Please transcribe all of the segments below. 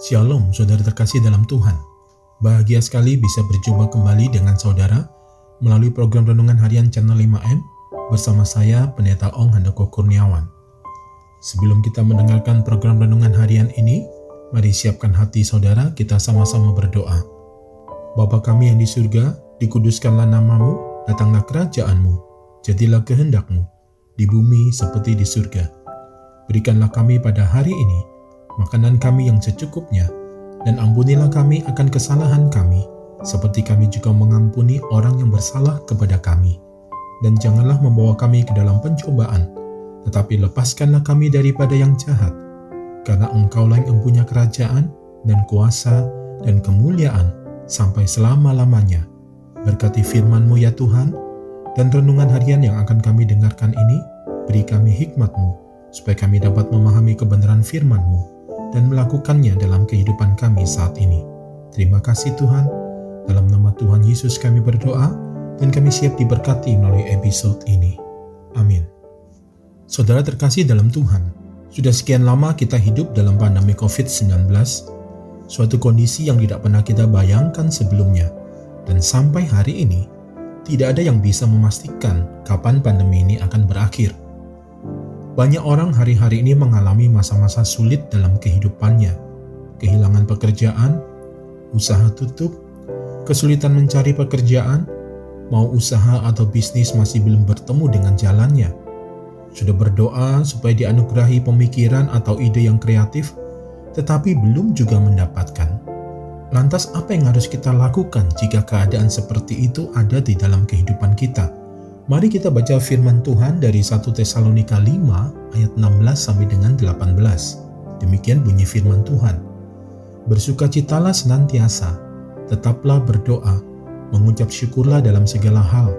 Shalom saudara terkasih dalam Tuhan. Bahagia sekali bisa berjumpa kembali dengan saudara melalui program Renungan Harian Channel 5M bersama saya Pendeta Ong Handoko Kurniawan. Sebelum kita mendengarkan program Renungan Harian ini, mari siapkan hati saudara, kita sama-sama berdoa. Bapa kami yang di surga, dikuduskanlah namamu, datanglah kerajaanmu, jadilah kehendakmu, di bumi seperti di surga. Berikanlah kami pada hari ini makanan kami yang secukupnya, dan ampunilah kami akan kesalahan kami, seperti kami juga mengampuni orang yang bersalah kepada kami. Dan janganlah membawa kami ke dalam pencobaan, tetapi lepaskanlah kami daripada yang jahat, karena Engkaulah yang mempunyai kerajaan, dan kuasa, dan kemuliaan, sampai selama-lamanya. Berkati firman-Mu ya Tuhan, dan renungan harian yang akan kami dengarkan ini, beri kami hikmat-Mu, supaya kami dapat memahami kebenaran firman-Mu, dan melakukannya dalam kehidupan kami saat ini. Terima kasih Tuhan, dalam nama Tuhan Yesus kami berdoa, dan kami siap diberkati melalui episode ini. Amin. Saudara terkasih dalam Tuhan, sudah sekian lama kita hidup dalam pandemi COVID-19, suatu kondisi yang tidak pernah kita bayangkan sebelumnya, dan sampai hari ini, tidak ada yang bisa memastikan kapan pandemi ini akan berakhir. Banyak orang hari-hari ini mengalami masa-masa sulit dalam kehidupannya. Kehilangan pekerjaan, usaha tutup, kesulitan mencari pekerjaan, mau usaha atau bisnis masih belum bertemu dengan jalannya. Sudah berdoa supaya dianugerahi pemikiran atau ide yang kreatif, tetapi belum juga mendapatkan. Lantas apa yang harus kita lakukan jika keadaan seperti itu ada di dalam kehidupan kita? Mari kita baca firman Tuhan dari 1 Tesalonika 5 ayat 16 sampai dengan 18. Demikian bunyi firman Tuhan. Bersukacitalah senantiasa, tetaplah berdoa, mengucap syukurlah dalam segala hal,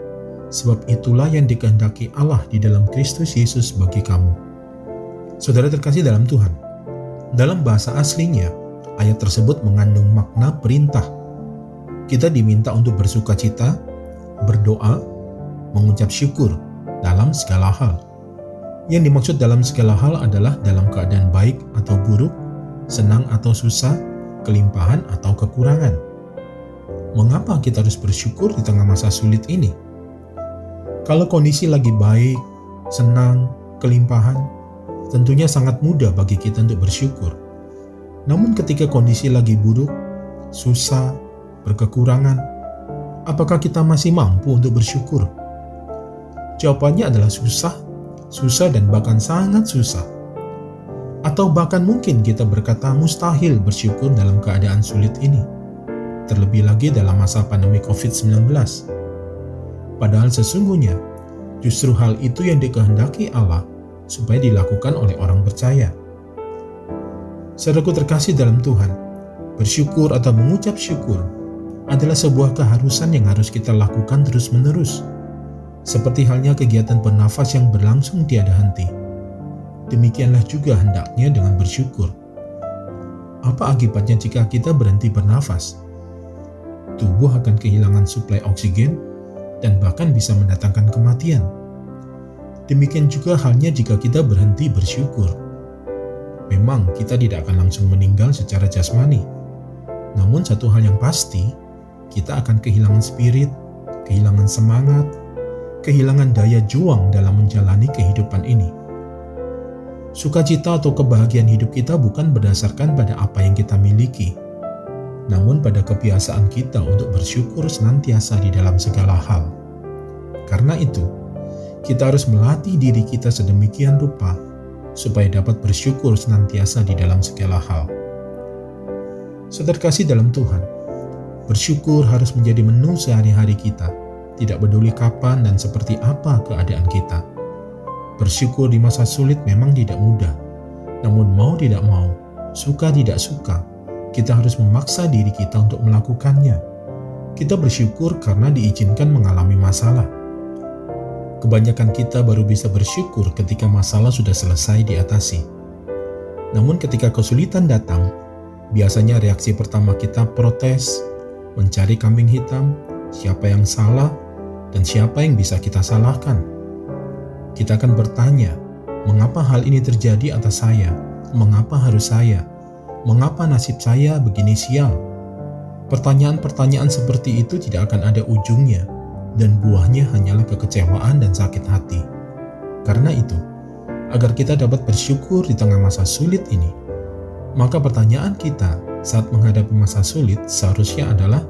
sebab itulah yang dikehendaki Allah di dalam Kristus Yesus bagi kamu. Saudara terkasih dalam Tuhan, dalam bahasa aslinya, ayat tersebut mengandung makna perintah. Kita diminta untuk bersukacita, berdoa, mengucap syukur dalam segala hal. Yang dimaksud dalam segala hal adalah dalam keadaan baik atau buruk, senang atau susah, kelimpahan atau kekurangan. Mengapa kita harus bersyukur di tengah masa sulit ini? Kalau kondisi lagi baik, senang, kelimpahan, tentunya sangat mudah bagi kita untuk bersyukur. Namun ketika kondisi lagi buruk, susah, berkekurangan, apakah kita masih mampu untuk bersyukur? Jawabannya adalah susah dan bahkan sangat susah. Atau bahkan mungkin kita berkata mustahil bersyukur dalam keadaan sulit ini. Terlebih lagi dalam masa pandemi COVID-19. Padahal sesungguhnya, justru hal itu yang dikehendaki Allah supaya dilakukan oleh orang percaya. Saudaraku terkasih dalam Tuhan, bersyukur atau mengucap syukur adalah sebuah keharusan yang harus kita lakukan terus-menerus. Seperti halnya kegiatan bernafas yang berlangsung tiada henti. Demikianlah juga hendaknya dengan bersyukur. Apa akibatnya jika kita berhenti bernafas? Tubuh akan kehilangan suplai oksigen dan bahkan bisa mendatangkan kematian. Demikian juga halnya jika kita berhenti bersyukur. Memang kita tidak akan langsung meninggal secara jasmani. Namun satu hal yang pasti, kita akan kehilangan spirit, kehilangan semangat, kehilangan daya juang dalam menjalani kehidupan ini. Sukacita atau kebahagiaan hidup kita bukan berdasarkan pada apa yang kita miliki, namun pada kebiasaan kita untuk bersyukur senantiasa di dalam segala hal. Karena itu, kita harus melatih diri kita sedemikian rupa supaya dapat bersyukur senantiasa di dalam segala hal. Saudara kasih dalam Tuhan, bersyukur harus menjadi menu sehari-hari kita. Tidak peduli kapan dan seperti apa keadaan kita. Bersyukur di masa sulit memang tidak mudah. Namun mau tidak mau, suka tidak suka, kita harus memaksa diri kita untuk melakukannya. Kita bersyukur karena diizinkan mengalami masalah. Kebanyakan kita baru bisa bersyukur ketika masalah sudah selesai diatasi. Namun ketika kesulitan datang, biasanya reaksi pertama kita protes, mencari kambing hitam, siapa yang salah, dan siapa yang bisa kita salahkan. Kita akan bertanya, mengapa hal ini terjadi atas saya? Mengapa harus saya? Mengapa nasib saya begini sial? Pertanyaan-pertanyaan seperti itu tidak akan ada ujungnya, dan buahnya hanyalah kekecewaan dan sakit hati. Karena itu, agar kita dapat bersyukur di tengah masa sulit ini, maka pertanyaan kita saat menghadapi masa sulit seharusnya adalah,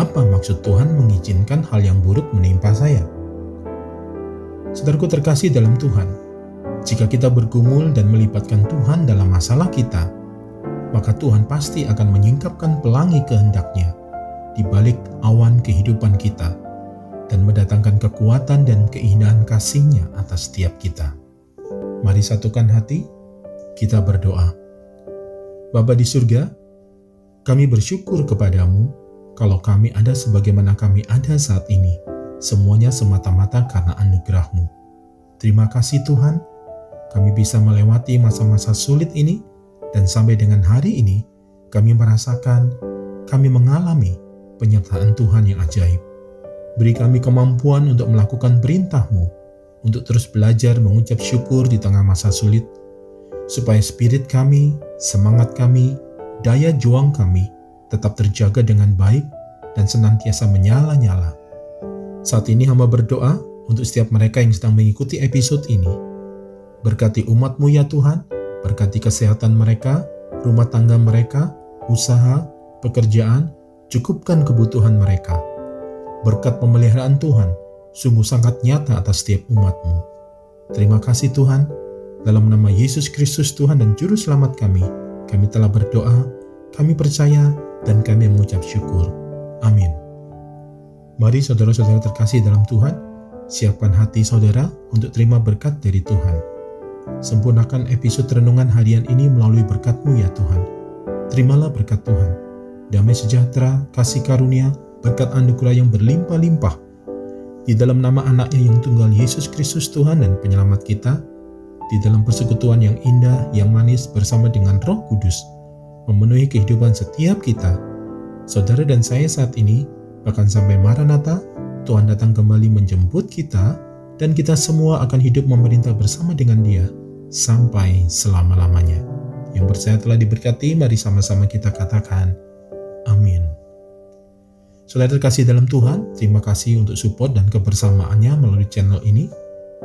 apa maksud Tuhan mengizinkan hal yang buruk menimpa saya? Saudaraku terkasih dalam Tuhan, jika kita bergumul dan melibatkan Tuhan dalam masalah kita, maka Tuhan pasti akan menyingkapkan pelangi kehendak-Nya di balik awan kehidupan kita dan mendatangkan kekuatan dan keindahan kasih-Nya atas setiap kita. Mari satukan hati, kita berdoa. Bapa di surga, kami bersyukur kepadamu kalau kami ada sebagaimana kami ada saat ini, semuanya semata-mata karena anugerah-Mu. Terima kasih Tuhan, kami bisa melewati masa-masa sulit ini, dan sampai dengan hari ini, kami merasakan, kami mengalami penyertaan Tuhan yang ajaib. Beri kami kemampuan untuk melakukan perintah-Mu, untuk terus belajar mengucap syukur di tengah masa sulit, supaya spirit kami, semangat kami, daya juang kami tetap terjaga dengan baik dan senantiasa menyala-nyala. Saat ini hamba berdoa untuk setiap mereka yang sedang mengikuti episode ini. Berkati umat-Mu ya Tuhan, berkati kesehatan mereka, rumah tangga mereka, usaha, pekerjaan, cukupkan kebutuhan mereka. Berkat pemeliharaan Tuhan sungguh sangat nyata atas setiap umat-Mu. Terima kasih Tuhan, dalam nama Yesus Kristus Tuhan dan Juru Selamat kami telah berdoa, kami percaya, dan kami mengucap syukur. Amin. Mari saudara-saudara terkasih dalam Tuhan, siapkan hati saudara untuk terima berkat dari Tuhan. Sempurnakan episode renungan harian ini melalui berkat-Mu ya Tuhan. Terimalah berkat Tuhan, damai sejahtera, kasih karunia, berkat anugerah yang berlimpah-limpah. Di dalam nama anak-Nya yang tunggal Yesus Kristus Tuhan dan Penyelamat kita, di dalam persekutuan yang indah, yang manis bersama dengan Roh Kudus, memenuhi kehidupan setiap kita. Saudara dan saya saat ini, bahkan sampai Maranatha, Tuhan datang kembali menjemput kita, dan kita semua akan hidup memerintah bersama dengan Dia sampai selama-lamanya. Yang percaya telah diberkati, mari sama-sama kita katakan, amin. Saudara terkasih dalam Tuhan, terima kasih untuk support dan kebersamaannya melalui channel ini.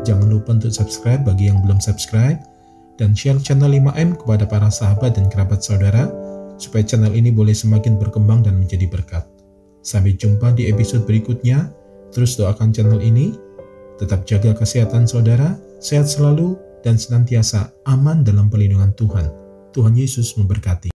Jangan lupa untuk subscribe bagi yang belum subscribe, dan share channel 5M kepada para sahabat dan kerabat saudara, supaya channel ini boleh semakin berkembang dan menjadi berkat. Sampai jumpa di episode berikutnya. Terus doakan channel ini. Tetap jaga kesehatan saudara, sehat selalu, dan senantiasa aman dalam perlindungan Tuhan. Tuhan Yesus memberkati.